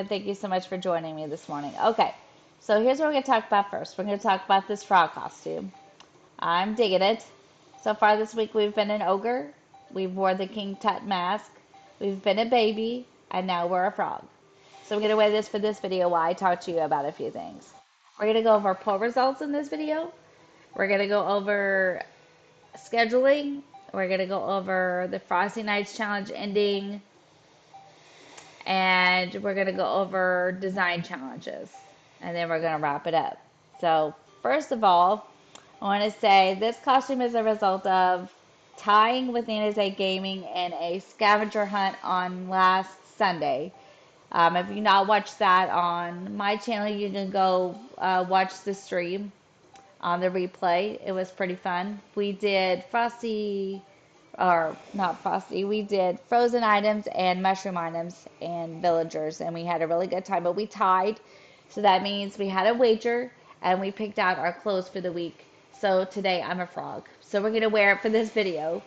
and thank you so much for joining me this morning. Okay, so here's what we're going to talk about first. We're going to talk about this frog costume. I'm digging it. So far this week, we've been an ogre, we've wore the King Tut mask, we've been a baby, and now we're a frog. So I'm going to wear this for this video while I talk to you about a few things. We're going to go over poll results in this video. We're going to go over scheduling. We're going to go over the Frosty Nights Challenge ending. And we're going to go over design challenges. And then we're going to wrap it up. So, first of all, I want to say this costume is a result of tying with Nana's Gaming in a scavenger hunt on last Sunday. If you not watched that on my channel, you can go watch the stream on the replay. It was pretty fun. We did Frosty, or not Frosty, we did frozen items and mushroom items and villagers, and we had a really good time, but we tied. So that means we had a wager and we picked out our clothes for the week. So today I'm a frog. So we're going to wear it for this video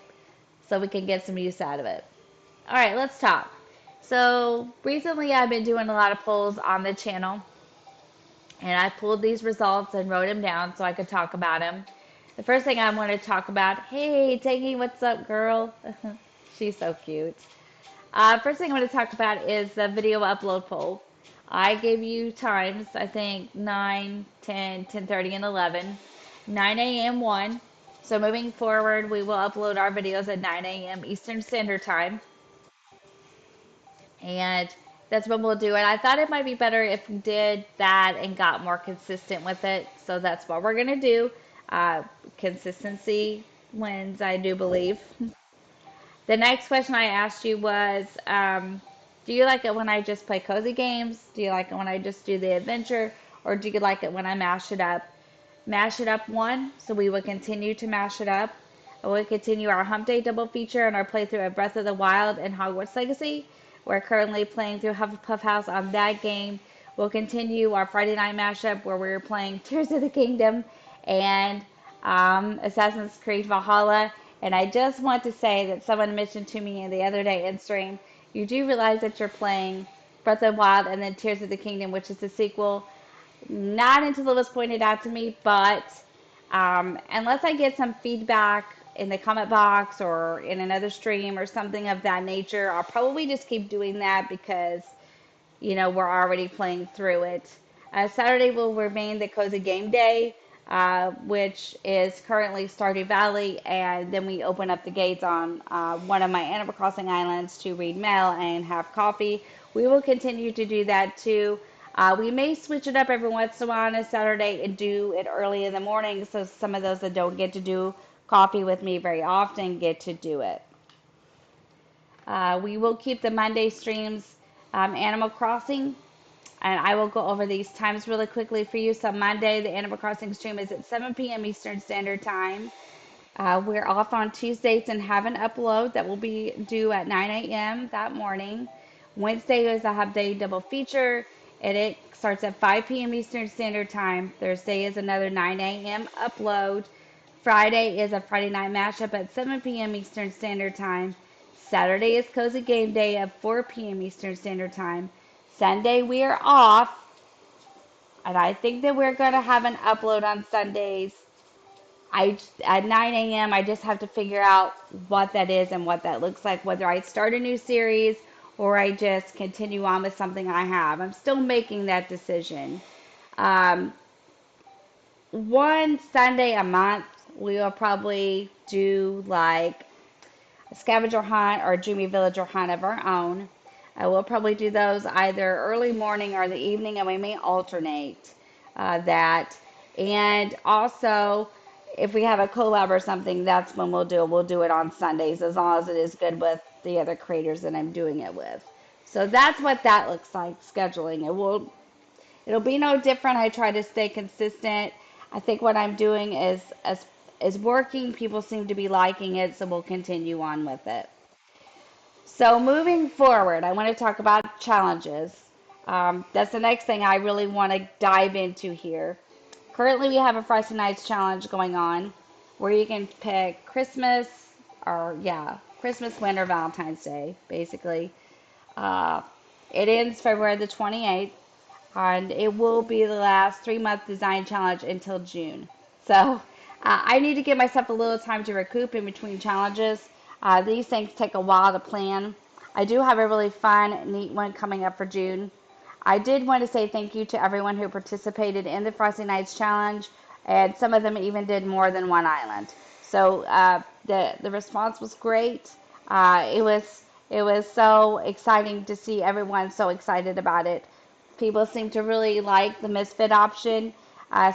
so we can get some use out of it. All right, let's talk. So recently I've been doing a lot of polls on the channel, and I pulled these results and wrote them down so I could talk about them. The first thing I want to talk about, hey, Tangy, what's up, girl? She's so cute. First thing I want to talk about is the video upload poll. I gave you times, I think 9, 10, 10:30, and 11. 9 a.m. won. So moving forward, we will upload our videos at 9 a.m. Eastern Standard Time. And that's when we'll do it. I thought it might be better if we did that and got more consistent with it. So that's what we're going to do. Consistency wins, I do believe. The next question I asked you was, do you like it when I just play cozy games? Do you like it when I just do the adventure? Or do you like it when I mash it up? Mash it up won, so we will continue to mash it up. And we'll continue our Hump Day double feature and our playthrough of Breath of the Wild and Hogwarts Legacy. We're currently playing through Hufflepuff House on that game. We'll continue our Friday night mashup where we're playing Tears of the Kingdom and Assassin's Creed Valhalla. And I just want to say that someone mentioned to me the other day in stream, you do realize that you're playing Breath of the Wild and then Tears of the Kingdom, which is the sequel. Not until it was pointed out to me, but unless I get some feedback in the comment box or in another stream or something of that nature, I'll probably just keep doing that because, we're already playing through it. Saturday will remain the Cozy Game Day, which is currently Stardew Valley, and then we open up the gates on one of my Animal Crossing islands to read mail and have coffee. We will continue to do that too. We may switch it up every once in a while on a Saturday and do it early in the morning so some of those that don't get to do coffee with me very often get to do it. We will keep the Monday streams Animal Crossing, and I will go over these times really quickly for you. So Monday, the Animal Crossing stream is at 7 p.m. Eastern Standard Time. We're off on Tuesdays and have an upload that will be due at 9 a.m. that morning. Wednesday is a Hub Day double feature, and it starts at 5 p.m. Eastern Standard Time. Thursday is another 9 a.m. upload. Friday is a Friday night mashup at 7 p.m. Eastern Standard Time. Saturday is Cozy Game Day at 4 p.m. Eastern Standard Time. Sunday we are off, and I think that we're going to have an upload on Sundays. At 9 a.m. I just have to figure out what that is and what that looks like, whether I start a new series or I just continue on with something I have. I'm still making that decision. One Sunday a month, we will probably do like a scavenger hunt or a dreamy villager hunt of our own. We'll probably do those either early morning or the evening, and we may alternate that. And also, if we have a collab or something, that's when we'll do it. We'll do it on Sundays as long as it is good with the other creators that I'm doing it with. So that's what that looks like, scheduling. It'll be no different. I try to stay consistent. I think what I'm doing is working. People seem to be liking it, so we'll continue on with it. So moving forward, I want to talk about challenges. That's the next thing I really want to dive into here. Currently, we have a Frosty Nights challenge going on where you can pick Christmas, winter, Valentine's Day, basically. It ends February the 28th, and it will be the last 3 month design challenge until June. So I need to give myself a little time to recoup in between challenges. These things take a while to plan. I do have a really fun, neat one coming up for June. I did want to say thank you to everyone who participated in the Frosty Nights Challenge, and some of them even did more than one island. So the response was great. It was so exciting to see everyone so excited about it. People seem to really like the misfit option,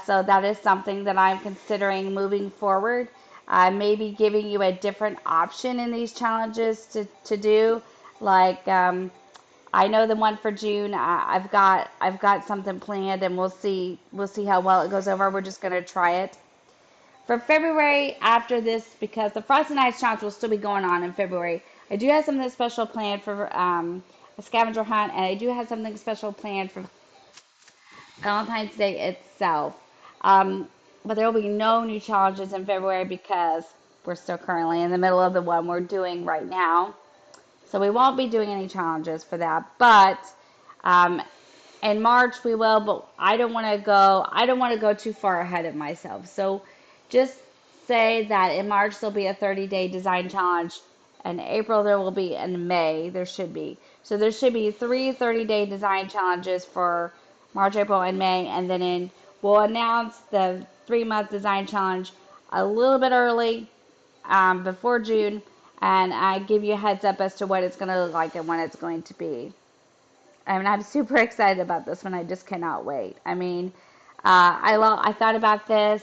so that is something that I'm considering moving forward. Maybe giving you a different option in these challenges to do, like I know the one for June. I've got something planned, and we'll see how well it goes over. We're just gonna try it. For February after this, because the Frosty Nights Challenge will still be going on in February, I do have something special planned for a scavenger hunt, and I do have something special planned for Valentine's Day itself. Um, but there will be no new challenges in February because we're still currently in the middle of the one we're doing right now. So we won't be doing any challenges for that. But um, in March we will, but I don't want to go too far ahead of myself. So just say that in March there'll be a 30-day design challenge. In April there will be, in May there should be. So there should be three 30-day design challenges for March, April, and May, and then we'll announce the 3 month design challenge a little bit early, before June, and I give you a heads up as to what it's going to look like and when it's going to be. I mean, I'm super excited about this one. I just cannot wait. I mean, I thought about this,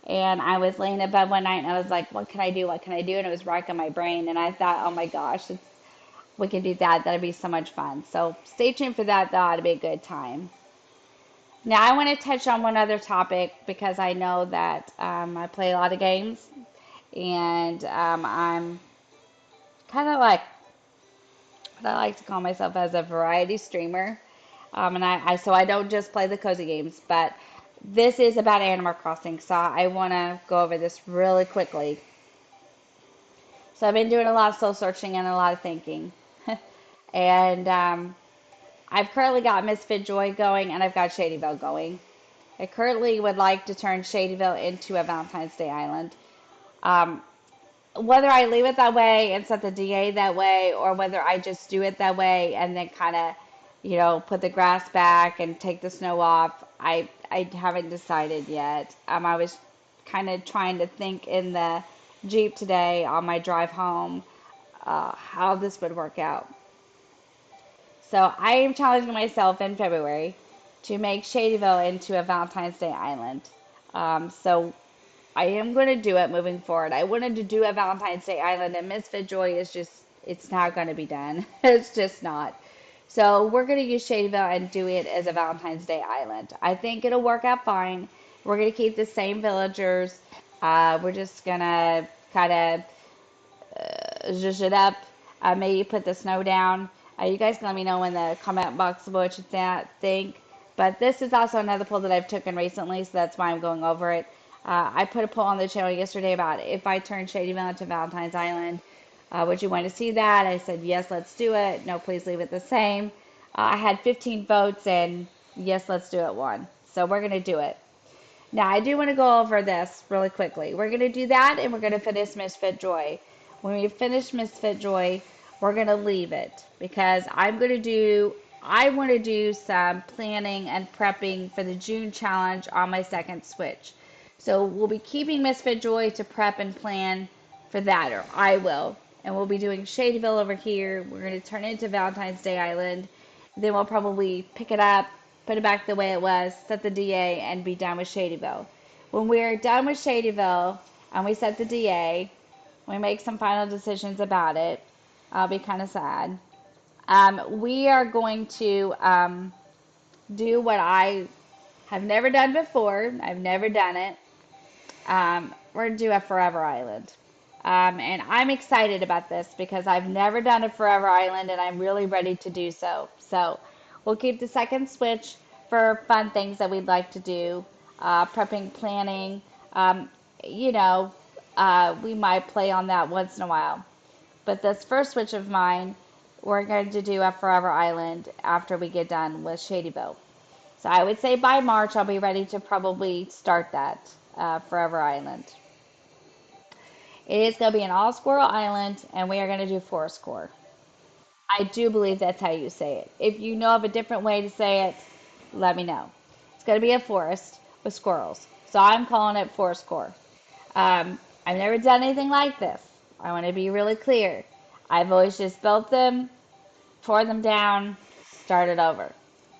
and I was laying in bed one night, and I was like, "What can I do? What can I do?" And it was racking my brain, and I thought, "Oh my gosh, we can do that. That'd be so much fun." So stay tuned for that. That ought to be a good time. Now, I want to touch on one other topic because I know that I play a lot of games, and I'm kind of like what I like to call myself as a variety streamer. And so I don't just play the cozy games, but this is about Animal Crossing, so I want to go over this really quickly. So I've been doing a lot of soul searching and a lot of thinking, and I've currently got Misfit Joy going, and I've got Shadyville going. I currently would like to turn Shadyville into a Valentine's Day island. Um, Whether I leave it that way and set the DA that way, or whether I just do it that way and then kind of, put the grass back and take the snow off, I haven't decided yet. I was kind of trying to think in the Jeep today on my drive home, how this would work out. So I am challenging myself in February to make Shadyville into a Valentine's Day island. So I am going to do it moving forward. I wanted to do a Valentine's Day Island, and Misfit Joy is just, it's not going to be done. It's just not. So we're going to use Shadyville and do it as a Valentine's Day Island. I think it'll work out fine. We're going to keep the same villagers. We're just going to kind of zhuzh it up, maybe put the snow down. You guys can let me know in the comment box what you think. But this is also another poll that I've taken recently, so that's why I'm going over it. I put a poll on the channel yesterday about if I turn Shadyville into Valentine's Island, would you want to see that? I said, yes, let's do it. No, please leave it the same. I had 15 votes, and yes, let's do it won. So we're going to do it. Now, I do want to go over this really quickly. We're going to do that, and we're going to finish Misfit Joy. When we finish Misfit Joy, we're going to leave it because I want to do some planning and prepping for the June challenge on my second Switch. So we'll be keeping Misfit Joy to prep and plan for that, or I will. And we'll be doing Shadyville over here. We're going to turn it into Valentine's Day Island. Then we'll probably pick it up, put it back the way it was, set the DA, and be done with Shadyville. When we're done with Shadyville and we set the DA, we make some final decisions about it. I'll be kind of sad. We are going to do what I have never done before. I've never done it. We're going to do a Forever Island. And I'm excited about this because I've never done a Forever Island and I'm really ready to do so. So we'll keep the second Switch for fun things that we'd like to do, prepping, planning. You know, we might play on that once in a while. But this first Switch of mine we're going to do a Forever Island after we get done with Shadyville. So I would say by March I'll be ready to probably start that Forever Island. It is going to be an all squirrel island, and we are going to do forest core. I do believe that's how you say it. If you know of a different way to say it, let me know. It's going to be a forest with squirrels. So I'm calling it forest core. I've never done anything like this. I want to be really clear. I've always just built them, tore them down, started over.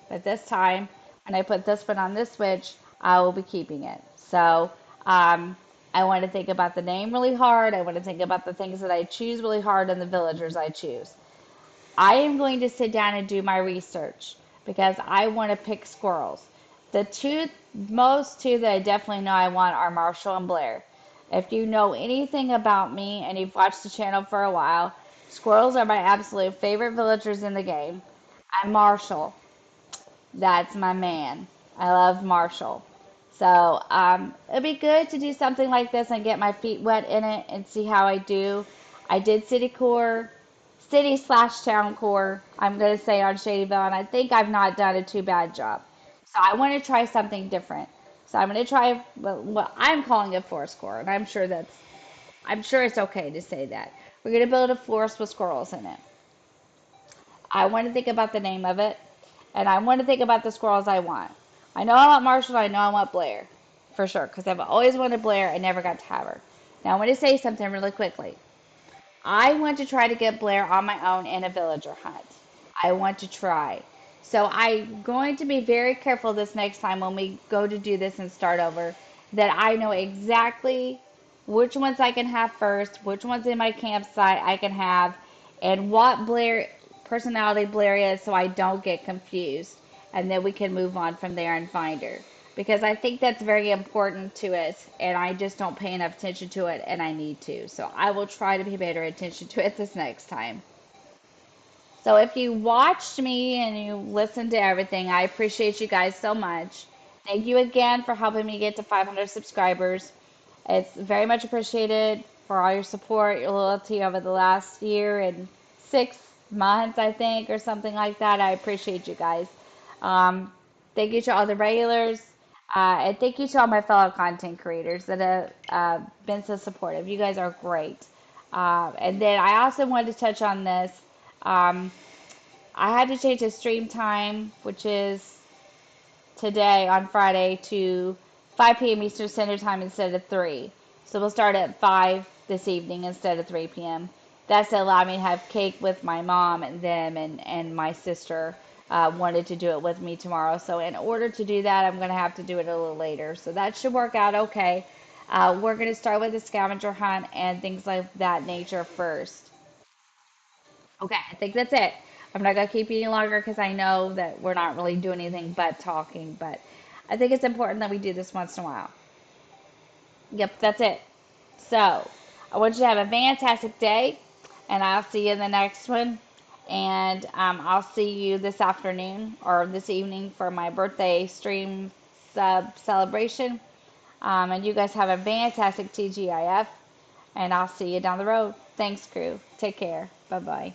But this time, when I put this one on this switch, I will be keeping it. So I want to think about the name really hard. I want to think about the things that I choose really hard and the villagers I choose. I am going to sit down and do my research because I want to pick squirrels. The most two that I definitely know I want are Marshall and Blair. If you know anything about me and you've watched the channel for a while, squirrels are my absolute favorite villagers in the game. I'm Marshall. That's my man. I love Marshall. So it'd be good to do something like this and get my feet wet in it and see how I do. I did city/town core, I'm going to say on Shadyville, and I think I've not done a too bad job. So I want to try something different. So I'm going to try what I'm calling a forest core, and I'm sure it's okay to say that. We're going to build a forest with squirrels in it. I want to think about the name of it, and I want to think about the squirrels I want. I know I want Marshall, I know I want Blair, for sure, because I've always wanted Blair. I never got to have her. Now I want to say something really quickly. I want to try to get Blair on my own in a villager hunt. I want to try. So I'm going to be very careful this next time when we go to do this and start over that I know exactly which ones I can have first, which ones in my campsite I can have, and what Blair personality Blair is so I don't get confused. And then we can move on from there and find her. Because I think that's very important to us, and I just don't pay enough attention to it, and I need to. So I will try to pay better attention to it this next time. So if you watched me and you listened to everything, I appreciate you guys so much. Thank you again for helping me get to 500 subscribers. It's very much appreciated for all your support, your loyalty over the last year and 6 months, I think, or something like that. I appreciate you guys. Um, Thank you to all the regulars. And thank you to all my fellow content creators that have been so supportive. You guys are great. And then I also wanted to touch on this. Um, I had to change the stream time, which is today on Friday, to 5 p.m. Eastern Standard Time instead of 3. So we'll start at 5 this evening instead of 3 p.m. That's to allow me to have cake with my mom and them, and my sister wanted to do it with me tomorrow. So in order to do that, I'm going to have to do it a little later. So that should work out okay. We're going to start with the scavenger hunt and things like that nature first. Okay, I think that's it. I'm not going to keep you any longer because I know that we're not really doing anything but talking, but I think it's important that we do this once in a while. Yep, that's it. So, I want you to have a fantastic day, and I'll see you in the next one. And I'll see you this afternoon or this evening for my birthday stream sub celebration. And you guys have a fantastic TGIF, and I'll see you down the road. Thanks, crew. Take care. Bye bye.